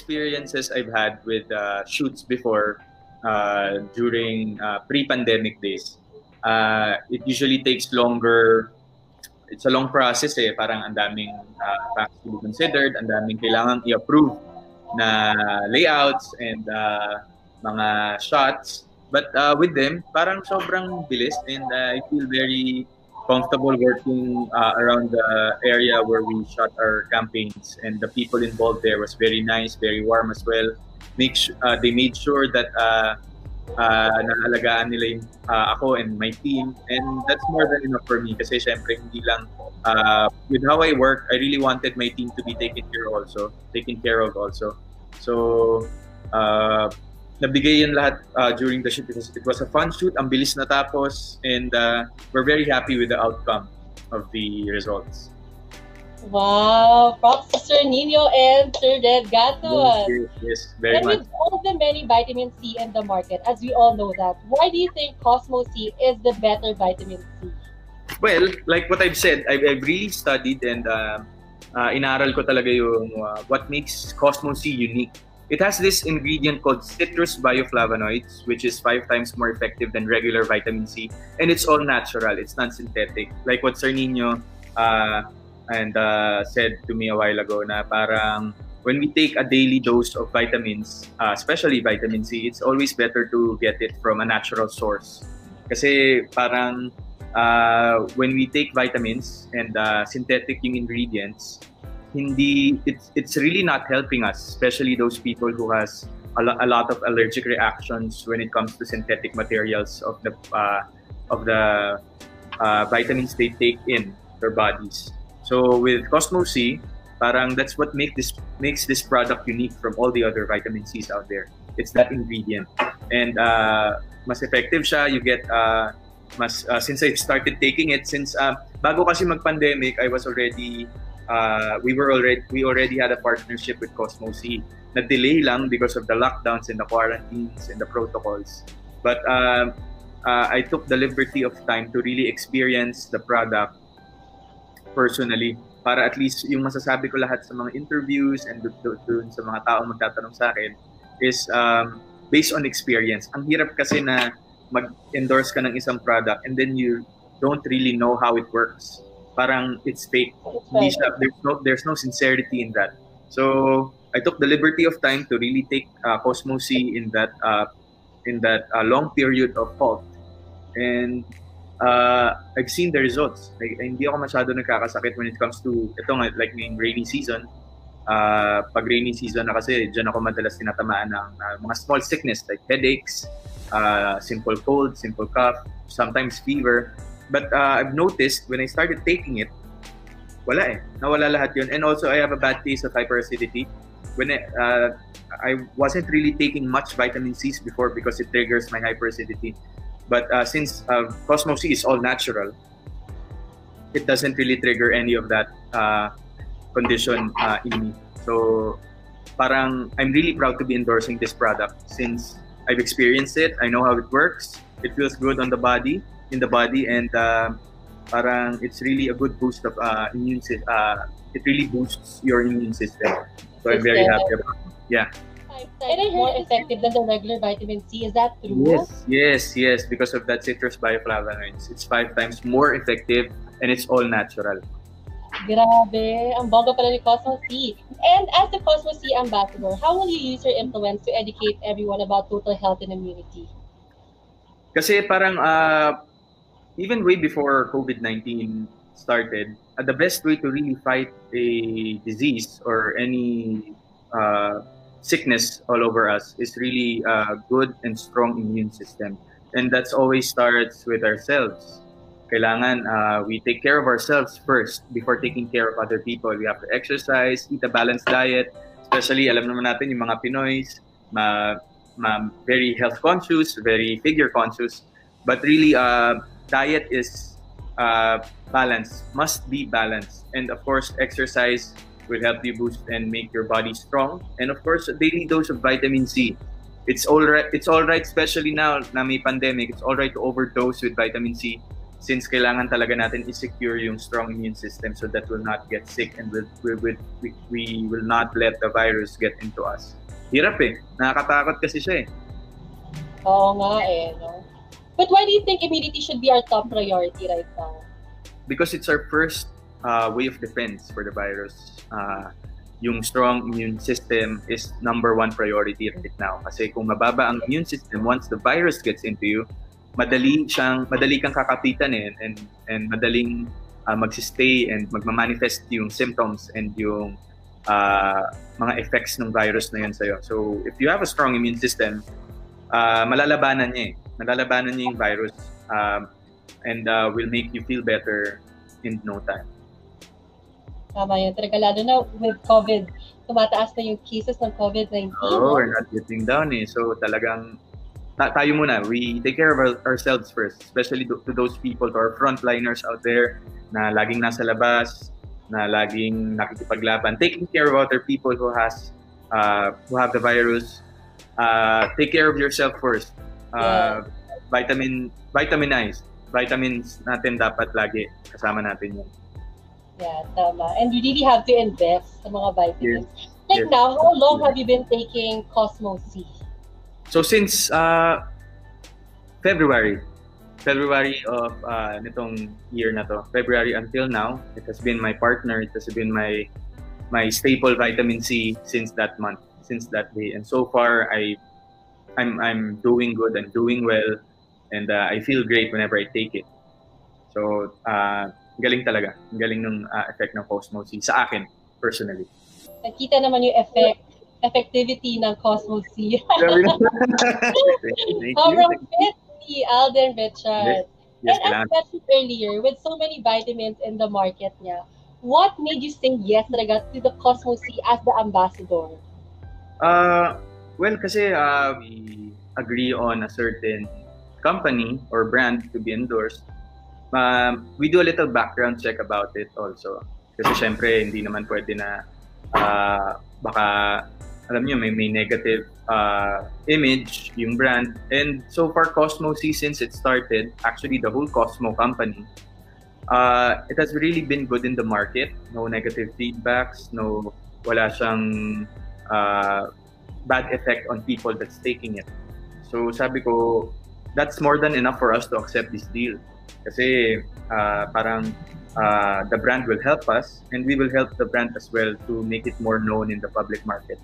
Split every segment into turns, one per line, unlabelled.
experiences I've had with shoots before during pre-pandemic days, it usually takes longer. It's a long process eh. Parang ang daming facts to be considered, ang daming kailangang i-approve na layouts and mga shots. But with them, parang sobrang bilis and I feel very comfortable working around the area where we shot our campaigns, and the people involved there was very nice, very warm as well. They made sure that naalagaan nila yung, ako and my team, and that's more than enough for me kasi syempre hindi lang with how I work, I really wanted my team to be taken care of also. So nabigay yan lahat during the shoot because it was a fun shoot, ang bilis natapos, and we're very happy with the outcome of the results.
Wow! Props to Sir Nino and Sir Red Gatos.
Yes, very much.
And with all the many vitamin C in the market, as we all know that, why do you think Cosmo C is the better vitamin C?
Well, like what I've said, I've really studied and inaral ko talaga yung what makes Cosmo C unique. It has this ingredient called citrus bioflavonoids, which is 5 times more effective than regular vitamin C. And it's all natural. It's not synthetic. Like what Sir Nino said to me a while ago na parang when we take a daily dose of vitamins, especially vitamin C, it's always better to get it from a natural source. Kasi parang when we take vitamins and synthetic yung ingredients, it's really not helping us, especially those people who has a lot of allergic reactions when it comes to synthetic materials of the vitamins they take in their bodies. So with Cosmo C, parang that's what makes this product unique from all the other vitamin C's out there. It's that ingredient, and mas effective siya. You get since I started taking it since bago kasi mag-pandemic, we already had a partnership with Cosmo C. Na-delay lang because of the lockdowns and the quarantines and the protocols. But I took the liberty of time to really experience the product personally, para at least yung masasabi ko lahat sa mga interviews and dun sa mga taong magtatanong sa akin is based on experience. Ang hirap kasi na mag-endorse ka ng isang product and then you don't really know how it works. Parang it's fake. There's no sincerity in that. So I took the liberty of time to really take Cosmo C in that long period of halt, and I've seen the results. Like, hindi ako masyado nagkakasakit when it comes to ito nga, like in rainy season. Pag rainy season na kasi, dyan ako madalas tinatamaan ng mga small sickness like headaches, simple cold, simple cough, sometimes fever. But I've noticed when I started taking it, nawala lahat yun. And also I have a bad case of hyperacidity. When I wasn't really taking much vitamin C's before because it triggers my hyperacidity. But since Cosmo C is all natural, it doesn't really trigger any of that condition in me. So parang I'm really proud to be endorsing this product since I've experienced it. I know how it works. It feels good on the body, and parang it's really a good boost of immune system. It really boosts your immune system. So I'm very happy about it. Yeah.
And I more effective than the regular vitamin C. Is that true?
Yes. Because of that citrus bioflavonoids, it's 5 times more effective, and it's all natural.
Grabe, ang bongga pala ni Cosmo C. And as the Cosmo C ambassador, how will you use your influence to educate everyone about total health and immunity?
Kasi parang even way before COVID-19 started, the best way to really fight a disease or any sickness all over us is really a good and strong immune system. And that's always starts with ourselves. Kailangan we take care of ourselves first before taking care of other people. We have to exercise, eat a balanced diet, especially alam naman natin yung mga Pinoys, very health conscious, very figure conscious. But really, diet is balanced, must be balanced. And of course, exercise will help you boost and make your body strong. And of course, a daily dose of vitamin C. It's all right, especially now na may pandemic, it's all right to overdose with vitamin C. since kailangan talaga natin i-secure yung strong immune system so that we'll not get sick and we will not let the virus get into us. Hirap eh. Nakakatakot kasi siya eh.
Oo nga eh, no? But why do you think immunity should be our top priority right now?
Because it's our first way of defense for the virus. Yung strong immune system is number one priority right now. Kasi kung mababa ang immune system, once the virus gets into you, madali kang kakapitan eh, and madaling magsistay and magmamanifest yung symptoms and yung mga effects ng virus na yun sa'yo. So if you have a strong immune system, malalabanan niya eh. Malalabanan niya yung virus and will make you feel better in no time.
Tama yun. Talaga lalo na with COVID, tumataas na yung cases ng COVID-19.
Oh, we're not getting down eh. So talagang tayo muna, we take care of ourselves first, especially to those people, to our frontliners out there na laging nasa labas, na laging nakikipaglaban. Taking care of other people who have the virus. Take care of yourself first. Vitaminize. Vitamins natin dapat lagi kasama natin yun.
Yeah, tama. And you really have to invest sa mga vitamins.
Yes.
Like now, how long have you been taking Cosmo C?
So since February of nitong year na to, February until now, it has been my partner. It has been my staple vitamin C since that month, since that day. And so far, I'm doing good. I'm doing well, and I feel great whenever I take it. So galing talaga. Galing ng effect ng Cosmo C sa akin, personally.
Nakita naman yung effectivity ng Cosmo C. Sobrang fit si Alden Richard.
Yes,
and as mentioned earlier, with so many vitamins in the market niya, what made you say yes talaga to the Cosmo C as the ambassador?
Well, kasi we agree on a certain company or brand to be endorsed. We do a little background check about it also. Kasi syempre, hindi naman pwede na baka, alam niyo, may negative image yung brand. And so far, Cosmo C, since it started, actually the whole Cosmo company, it has really been good in the market. No negative feedbacks, wala siyang bad effect on people that's taking it. So sabi ko, that's more than enough for us to accept this deal. Kasi parang the brand will help us and we will help the brand as well to make it more known in the public market.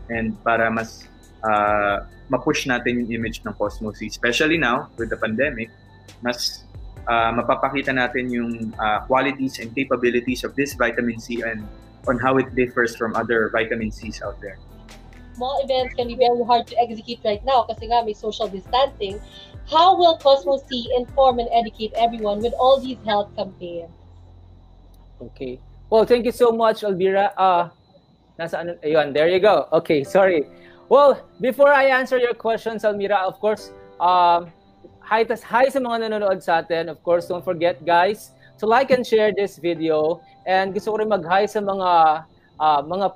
And para mas ma-push natin yung image ng Cosmo C, especially now with the pandemic, mas mapapakita natin yung qualities and capabilities of this vitamin C and on how it differs from other vitamin Cs out there.
Small events can be very hard to execute right now kasi nga may social distancing. How will Cosmo C inform and educate everyone with all these health campaigns?
Okay. Well, thank you so much, Elvira. Nasaan? Ayun, there you go. Okay, sorry. Well, before I answer your questions, Almira, of course, hi sa mga nanonood sa atin. Of course, don't forget, guys, to like and share this video. And gusto ko rin mag-hi sa mga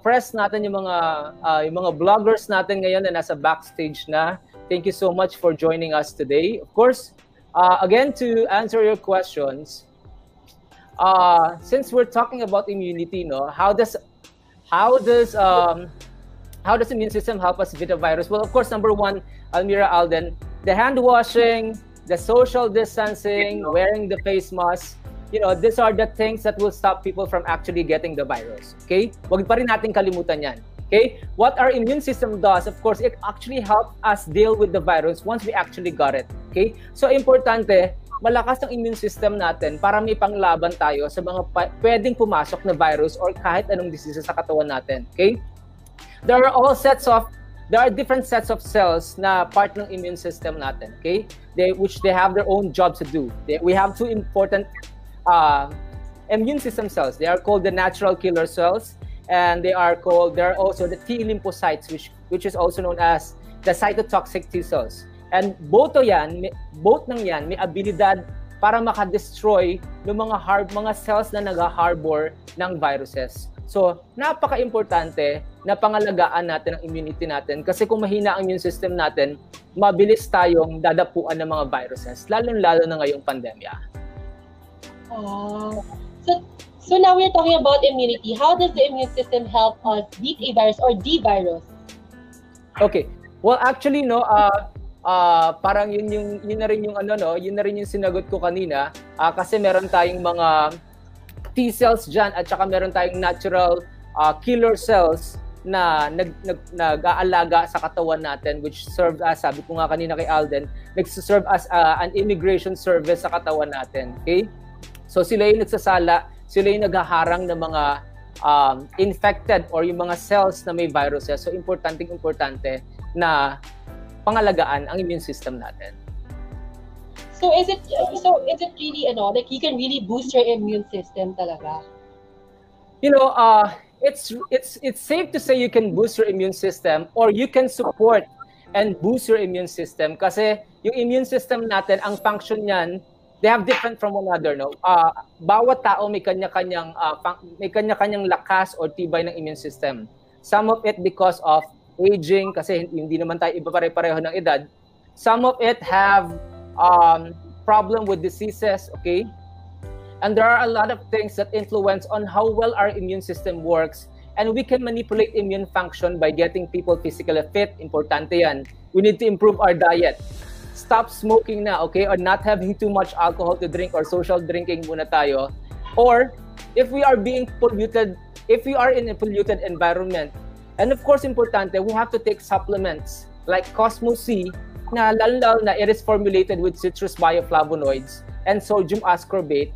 press natin, yung mga vloggers natin ngayon na nasa backstage na. Thank you so much for joining us today. Of course, again, to answer your questions, since we're talking about immunity, no, how does immune system help us beat the virus? Well, of course, number one, Almira, Alden, the hand washing, the social distancing, wearing the face mask, these are the things that will stop people from actually getting the virus. Okay? Huwag pa rin natin kalimutan yan. Okay? What our immune system does, of course, it actually helps us deal with the virus once we actually got it. Okay? So, importante, malakas ang immune system natin para may panglaban tayo sa mga pwedeng pumasok na virus or kahit anong disease sa katawan natin. Okay? There are different sets of cells na part ng immune system natin. Okay? Which they have their own job to do. We have two important immune system cells. They are called the natural killer cells, and there are also the T lymphocytes, which is also known as the cytotoxic T cells. And both ng yan may abilidad para maka-destroy ng mga cells na nag-harbor ng viruses. So, napaka-importante na pangalagaan natin ang immunity natin kasi kung mahina ang immune system natin, mabilis tayong dadapuan ng mga viruses, lalong-lalo na ngayong pandemya.
Ah, so, so now we're talking about immunity. How does the immune system help us beat a virus or the virus?
Okay. Well, actually, no, parang yun na rin yung ano, no, yun na rin yung sinagot ko kanina. Kasi meron tayong mga T cells dyan at saka meron tayong natural killer cells na nag-aalaga sa katawan natin, which serve as, sabi ko nga kanina kay Alden, nag-serve as an immigration service sa katawan natin. Okay? So sila yung nagsasala, sila yung naghaharang ng mga infected or yung mga cells na may viruses. So importante na pangalagaan ang immune system natin.
So is it really like you can really boost your immune system talaga?
You know, it's safe to say you can boost your immune system or you can support and boost your immune system kasi yung immune system natin, ang function niyan, they have different from one another, no? Bawat tao may kanya-kanyang lakas or tibay ng immune system. Some of it because of aging kasi hindi naman tayo iba pare-pareho ng edad. Some of it have problem with diseases, okay? And there are a lot of things that influence on how well our immune system works. And we can manipulate immune function by getting people physically fit. Importante yan. We need to improve our diet. Stop smoking na, okay? Or not having too much alcohol to drink or social drinking muna tayo. Or if we are in a polluted environment. And of course, importante, we have to take supplements like Cosmo C, na lalo na it is formulated with citrus bioflavonoids and sodium ascorbate,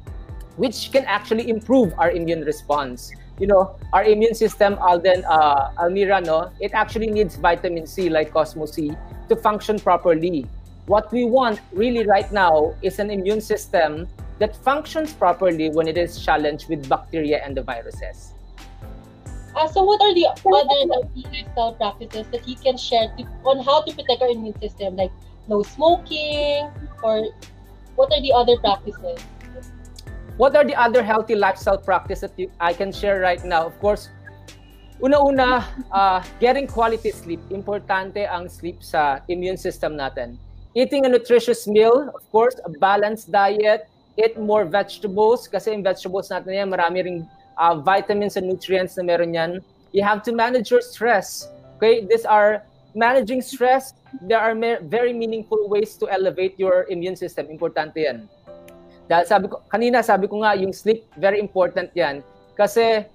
which can actually improve our immune response. You know, our immune system, Almira, no, it actually needs vitamin C like Cosmo C to function properly. What we want really right now is an immune system that functions properly when it is challenged with bacteria and the viruses.
So what are the other lifestyle practices that you can share on how to protect our immune system, like no smoking, or what are the other practices?
What are the other healthy lifestyle practices that I can share right now? Of course, una-una, getting quality sleep. Importante ang sleep sa immune system natin. Eating a nutritious meal, of course, a balanced diet, eat more vegetables, kasi yung vegetables natin yan, marami ring vitamins and nutrients na meron yan. You have to manage your stress. Okay, managing stress. There are very meaningful ways to elevate your immune system. Importante yan. Dahil sabi ko nga, yung sleep, very important yan. Kasi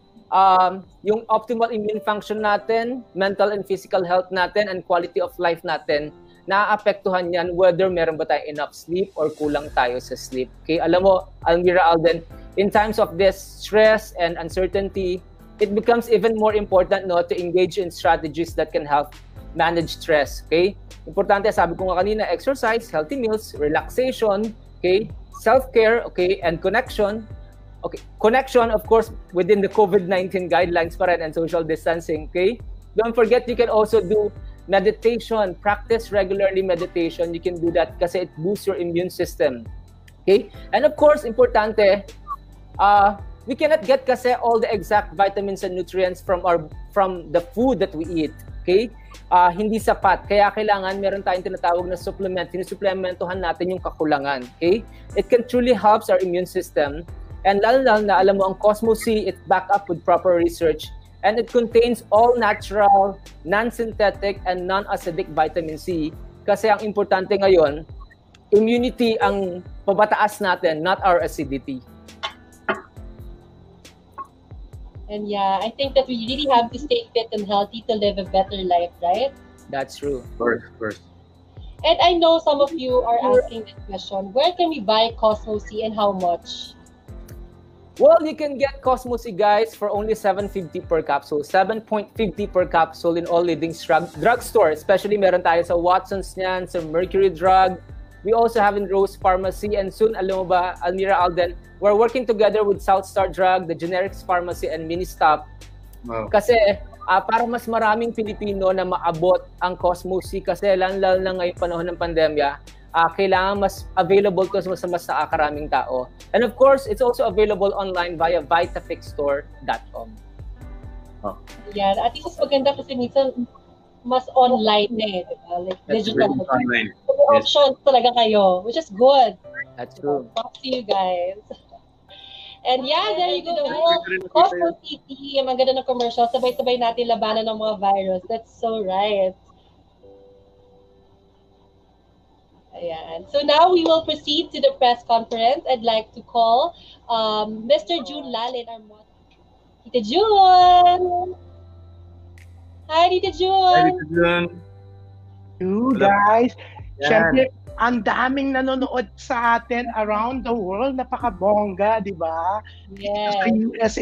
yung optimal immune function natin, mental and physical health natin, and quality of life natin, naaapektuhan yan whether meron ba tayo enough sleep or kulang tayo sa sleep. Okay, alam mo, Almira, Alden, in times of this stress and uncertainty, it becomes even more important, no, to engage in strategies that can help manage stress. Okay? Importante, sabi ko nga kanina, exercise, healthy meals, relaxation, okay, self-care, okay, and connection. Okay, connection, of course, within the COVID-19 guidelines pa rin and social distancing. Okay? Don't forget, you can also do meditation. Practice regularly meditation. You can do that kasi it boosts your immune system. Okay? And of course, importante, we cannot get kasi all the exact vitamins and nutrients from the food that we eat. Okay? Hindi sapat. Kaya kailangan meron tayong tinatawag na supplement. Sinusuplementohan natin yung kakulangan. Okay? It can truly help our immune system. And lalo na alam mo, ang Cosmo C, it's backed up with proper research. And it contains all natural, non-synthetic, and non-acidic vitamin C. Kasi ang importante ngayon, immunity ang pabataas natin, not our acidity.
And yeah, I think that we really have to stay fit and healthy to live a better life, right?
That's true.
Of course.
And I know some of you are asking this question, where can we buy Cosmo C and how much?
Well, you can get Cosmo C, guys, for only $7.50 per capsule. $7.50 per capsule in all leading drugstore. Especially meron tayo sa Watson's niyan, sa Mercury Drug. We also have in Rose Pharmacy. And soon, alam mo ba, Almira, Alden, we're working together with Southstar Drug, the Generics Pharmacy, and Ministop.
Wow.
Kasi para mas maraming Pilipino na maabot ang Cosmo C kasi lalo na ngayong panahon ng pandemya, kailangan mas available to sa mas nakakaraming tao. And of course, it's also available online via vitafixstore.com.
Oh.
Yeah, at least mas maganda kasi minsan mas online na diba? Like
That's
digital.
online.
So, may options talaga kayo, which is good.
That's true.
Talk to you guys. And yeah, there you go. The whole Cosmo City, ang ganda ng commercial, sabay-sabay natin labanan ng mga virus. That's so right. Ayan. So now we will proceed to the press conference. I'd like to call Mr. June Lalin, our moderator. Tita June! Hi, Tita June!
Hi, Tita June!
You guys,
Yan.
syempre, ang daming nanonood sa atin around the world. Napakabongga, di ba?
Yes.
Sa US,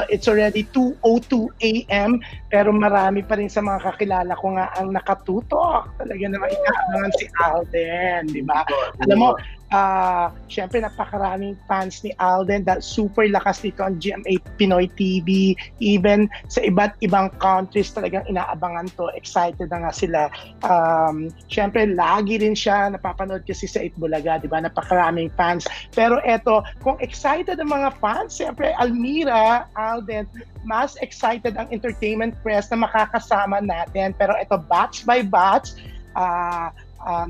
it's already 2:02 a.m. Pero marami pa rin sa mga kakilala ko nga ang nakatutok. Talaga naman inaabangan si Alden, di ba? Alam mo, syempre napakaraming fans ni Alden. That super lakas dito ang GMA Pinoy TV. Even sa iba't ibang countries talagang inaabangan to. Excited na nga sila. Syempre lagi rin siya napapanood kasi sa Itbulaga, di ba? Napakaraming fans. Pero eto, kung excited ang mga fans, syempre Almira, Alden, mas excited ang entertainment press na makakasama natin. Pero eto, batch by batch,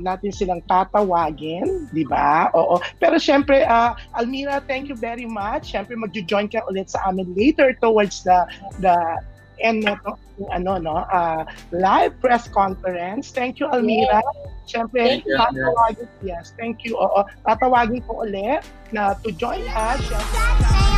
natin silang tatawagin, di ba? Oo. Pero syempre, Almira, thank you very much. Syempre, magjo-join ka ulit sa amin later towards the end live press conference. Thank you, Almira. Syempre, tatawagin, yes, thank you. Oo. Tatawagin ko ulit na to join us. Syempre,